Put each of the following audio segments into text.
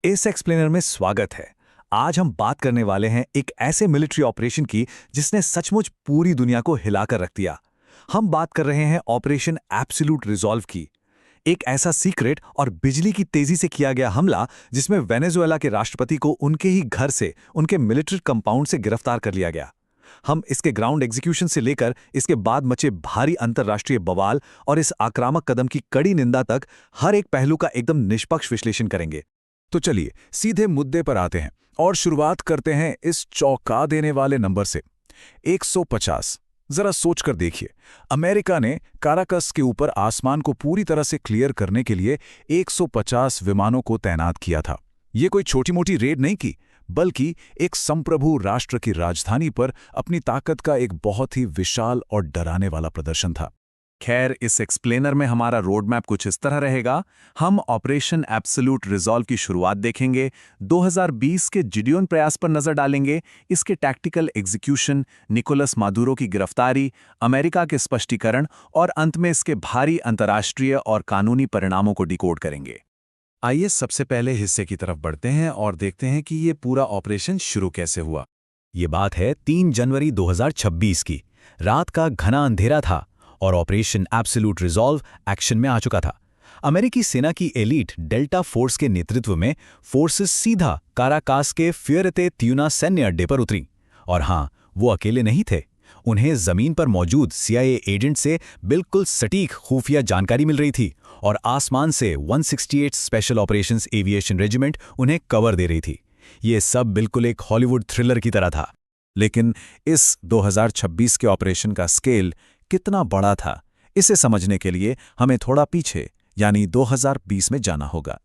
इस एक्सप्लेनर में स्वागत है। आज हम बात करने वाले हैं एक ऐसे मिलिट्री ऑपरेशन की जिसने सचमुच पूरी दुनिया को हिलाकर रख दिया। हम बात कर रहे हैं ऑपरेशन एब्सोल्यूट रिजॉल्व की। एक ऐसा सीक्रेट और बिजली की तेजी से किया गया हमला जिसमें वेनेजुएला के राष्ट्रपति को उनके ही घर से उनके मिलिट्री कंपाउंड से गिरफ्तार कर लिया गया। हम इसके ग्राउंड एग्जीक्यूशन से लेकर इसके बाद मचे भारी अंतर्राष्ट्रीय बवाल और इस आक्रामक कदम की कड़ी निंदा तक हर एक पहलू का एकदम निष्पक्ष विश्लेषण करेंगे। तो चलिए सीधे मुद्दे पर आते हैं और शुरुआत करते हैं इस चौंका देने वाले नंबर से 150। जरा सोचकर देखिए, अमेरिका ने काराकस के ऊपर आसमान को पूरी तरह से क्लियर करने के लिए 150 विमानों को तैनात किया था। ये कोई छोटी-मोटी रेड नहीं की, बल्कि एक संप्रभु राष्ट्र की राजधानी पर अपनी ताकत का एक बहुत ही विशाल और डराने वाला प्रदर्शन था। खैर, इस एक्सप्लेनर में हमारा रोड मैप कुछ इस तरह रहेगा। हम ऑपरेशन एब्सोल्यूट रिजॉल्व की शुरुआत देखेंगे, 2020 के जिडियोन प्रयास पर नजर डालेंगे, इसके टैक्टिकल एग्जीक्यूशन, निकोलस मादुरो की गिरफ्तारी, अमेरिका के स्पष्टीकरण और अंत में इसके भारी अंतर्राष्ट्रीय और कानूनी परिणामों को डिकोड करेंगे। आइए सबसे पहले हिस्से की तरफ बढ़ते हैं और देखते हैं कि ये पूरा ऑपरेशन शुरू कैसे हुआ। ये बात है 3 जनवरी 2026 की। रात का घना अंधेरा था और ऑपरेशन एब्सोल्यूट रिजॉल्व एक्शन में आ चुका था। अमेरिकी सेना की एलीट डेल्टा फोर्स के नेतृत्व में फोर्सेस सीधा काराकास के फ्यूरेते त्यूना सैन्य अड्डे पर उतरी। और हाँ, वो अकेले नहीं थे। उन्हें जमीन पर मौजूद CIA एजेंट से बिल्कुल सटीक खुफिया जानकारी मिल रही थी और आसमान से 168 स्पेशल ऑपरेशंस एविएशन रेजिमेंट उन्हें कवर दे रही थी। ये सब बिल्कुल एक हॉलीवुड थ्रिलर की तरह था। लेकिन इस 2026 के ऑपरेशन का स्केल कितना बड़ा था, इसे समझने के लिए हमें थोड़ा पीछे यानी 2020 में जाना होगा।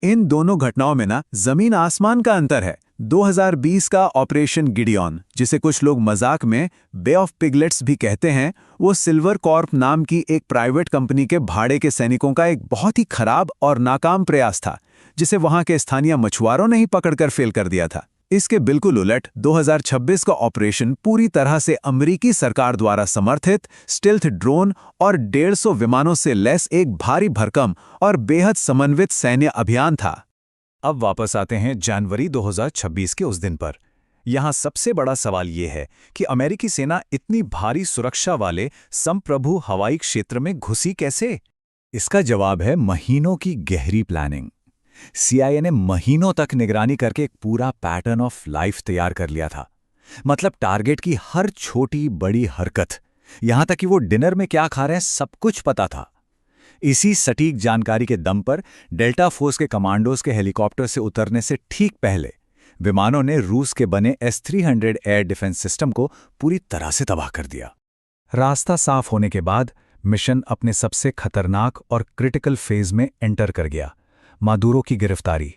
इन दोनों घटनाओं में ना जमीन आसमान का अंतर है। 2020 का ऑपरेशन गिडियन, जिसे कुछ लोग मजाक में बे ऑफ पिगलेट्स भी कहते हैं, वो सिल्वर कॉर्प नाम की एक प्राइवेट कंपनी के भाड़े के सैनिकों का एक बहुत ही खराब और नाकाम प्रयास था, जिसे वहां के स्थानीय मछुआरों ने ही पकड़कर फेल कर दिया था। इसके बिल्कुल उलट 2026 का ऑपरेशन पूरी तरह से अमेरिकी सरकार द्वारा समर्थित स्टेल्थ ड्रोन और 150 विमानों से लैस एक भारी भरकम और बेहद समन्वित सैन्य अभियान था। अब वापस आते हैं जनवरी 2026 के उस दिन पर। यहाँ सबसे बड़ा सवाल ये है कि अमेरिकी सेना इतनी भारी सुरक्षा वाले संप्रभु हवाई क्षेत्र में घुसी कैसे? इसका जवाब है महीनों की गहरी प्लानिंग। CIA ने महीनों तक निगरानी करके एक पूरा पैटर्न ऑफ लाइफ तैयार कर लिया था। मतलब टारगेट की हर छोटी बड़ी हरकत, यहां तक कि वो डिनर में क्या खा रहे हैं, सब कुछ पता था। इसी सटीक जानकारी के दम पर डेल्टा फोर्स के कमांडोज के हेलीकॉप्टर से उतरने से ठीक पहले विमानों ने रूस के बने S-300 एयर डिफेंस सिस्टम को पूरी तरह से तबाह कर दिया। रास्ता साफ होने के बाद मिशन अपने सबसे खतरनाक और क्रिटिकल फेज में एंटर कर गया, मादुरो की गिरफ्तारी।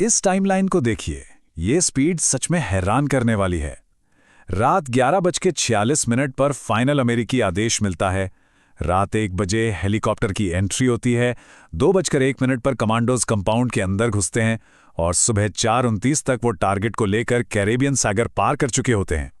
इस टाइमलाइन को देखिए, ये स्पीड सच में हैरान करने वाली है। रात 11:46 पर फाइनल अमेरिकी आदेश मिलता है। रात 1 बजे हेलीकॉप्टर की एंट्री होती है। 2:01 पर कमांडोज कंपाउंड के अंदर घुसते हैं और सुबह 4:29 तक वो टारगेट को लेकर कैरेबियन सागर पार कर चुके होते हैं।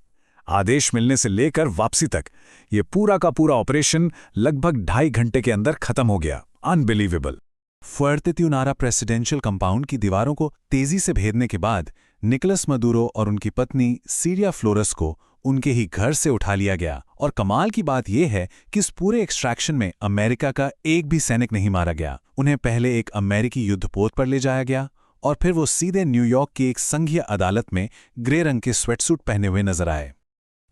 आदेश मिलने से लेकर वापसी तक ये पूरा का पूरा ऑपरेशन लगभग 2.5 घंटे के अंदर खत्म हो गया। अनबिलीवेबल। फुएर्तेट्यूनारा प्रेसिडेंशियल कंपाउंड की दीवारों को तेजी से भेदने के बाद निकोलस मदुरो और उनकी पत्नी सीरिया फ्लोरेस को उनके ही घर से उठा लिया गया। और कमाल की बात यह है कि इस पूरे एक्सट्रैक्शन में अमेरिका का एक भी सैनिक नहीं मारा गया। उन्हें पहले एक अमेरिकी युद्धपोत पर ले जाया गया और फिर वो सीधे न्यूयॉर्क की एक संघीय अदालत में ग्रे रंग के स्वेटसूट पहने हुए नजर आए।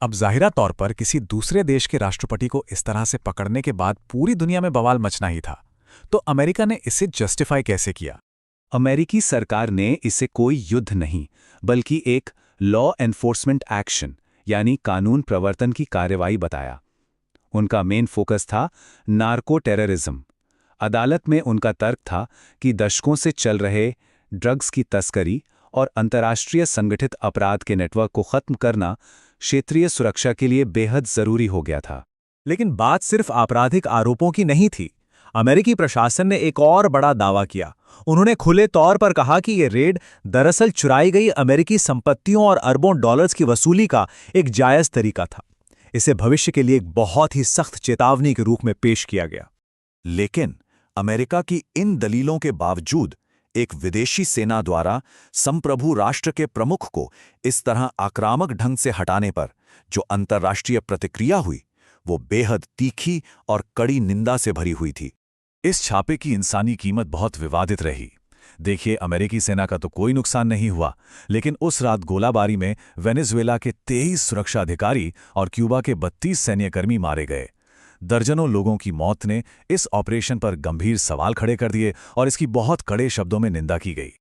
अब जाहिरा तौर पर किसी दूसरे देश के राष्ट्रपति को इस तरह से पकड़ने के बाद पूरी दुनिया में बवाल मचना ही था। तो अमेरिका ने इसे जस्टिफाई कैसे किया? अमेरिकी सरकार ने इसे कोई युद्ध नहीं, बल्कि एक लॉ एनफोर्समेंट एक्शन यानी कानून प्रवर्तन की कार्रवाई बताया। उनका मेन फोकस था नार्को टेररिज्म। अदालत में उनका तर्क था कि दशकों से चल रहे ड्रग्स की तस्करी और अंतर्राष्ट्रीय संगठित अपराध के नेटवर्क को खत्म करना क्षेत्रीय सुरक्षा के लिए बेहद जरूरी हो गया था। लेकिन बात सिर्फ आपराधिक आरोपों की नहीं थी। अमेरिकी प्रशासन ने एक और बड़ा दावा किया। उन्होंने खुले तौर पर कहा कि ये रेड दरअसल चुराई गई अमेरिकी संपत्तियों और अरबों डॉलर्स की वसूली का एक जायज तरीका था। इसे भविष्य के लिए एक बहुत ही सख्त चेतावनी के रूप में पेश किया गया। लेकिन अमेरिका की इन दलीलों के बावजूद एक विदेशी सेना द्वारा संप्रभु राष्ट्र के प्रमुख को इस तरह आक्रामक ढंग से हटाने पर जो अंतर्राष्ट्रीय प्रतिक्रिया हुई, वो बेहद तीखी और कड़ी निंदा से भरी हुई थी। इस छापे की इंसानी कीमत बहुत विवादित रही। देखिए, अमेरिकी सेना का तो कोई नुकसान नहीं हुआ, लेकिन उस रात गोलाबारी में वेनेजुएला के 23 सुरक्षा अधिकारी और क्यूबा के 32 सैन्यकर्मी मारे गए। दर्जनों लोगों की मौत ने इस ऑपरेशन पर गंभीर सवाल खड़े कर दिए और इसकी बहुत कड़े शब्दों में निंदा की गई।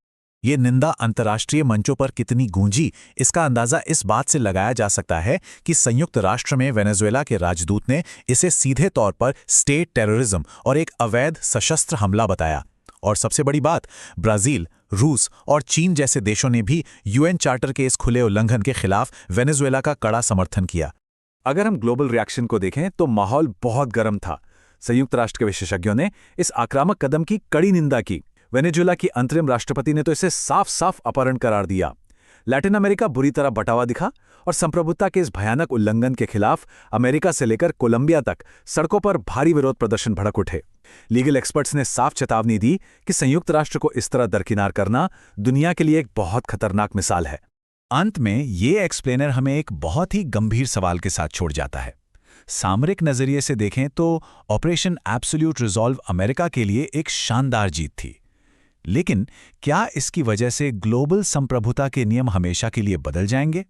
ये निंदा अंतर्राष्ट्रीय मंचों पर कितनी गूंजी, इसका अंदाजा इस बात से लगाया जा सकता है कि संयुक्त राष्ट्र में वेनेजुएला के राजदूत ने इसे सीधे तौर पर स्टेट टेररिज्म और एक अवैध सशस्त्र हमला बताया। और सबसे बड़ी बात, ब्राजील, रूस और चीन जैसे देशों ने भी यूएन चार्टर के इस खुले उल्लंघन के खिलाफ वेनेजुएला का कड़ा समर्थन किया। अगर हम ग्लोबल रिएक्शन को देखें तो माहौल बहुत गर्म था। संयुक्त राष्ट्र के विशेषज्ञों ने इस आक्रामक कदम की कड़ी निंदा की। वेनेजुएला की अंतरिम राष्ट्रपति ने तो इसे साफ साफ अपहरण करार दिया। लैटिन अमेरिका बुरी तरह बटा हुआ दिखा और संप्रभुता के इस भयानक उल्लंघन के खिलाफ अमेरिका से लेकर कोलंबिया तक सड़कों पर भारी विरोध प्रदर्शन भड़क उठे। लीगल एक्सपर्ट्स ने साफ चेतावनी दी कि संयुक्त राष्ट्र को इस तरह दरकिनार करना दुनिया के लिए एक बहुत खतरनाक मिसाल है। अंत में ये एक्सप्लेनर हमें एक बहुत ही गंभीर सवाल के साथ छोड़ जाता है। सामरिक नजरिए से देखें तो ऑपरेशन एब्सोल्यूट रिजॉल्व अमेरिका के लिए एक शानदार जीत थी, लेकिन क्या इसकी वजह से ग्लोबल संप्रभुता के नियम हमेशा के लिए बदल जाएंगे?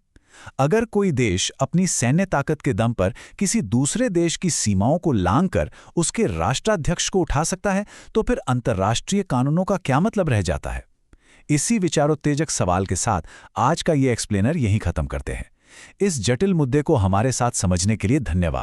अगर कोई देश अपनी सैन्य ताकत के दम पर किसी दूसरे देश की सीमाओं को लांघकर उसके राष्ट्राध्यक्ष को उठा सकता है, तो फिर अंतर्राष्ट्रीय कानूनों का क्या मतलब रह जाता है? इसी विचारोत्तेजक सवाल के साथ आज का ये एक्सप्लेनर यहीं खत्म करते हैं। इस जटिल मुद्दे को हमारे साथ समझने के लिए धन्यवाद।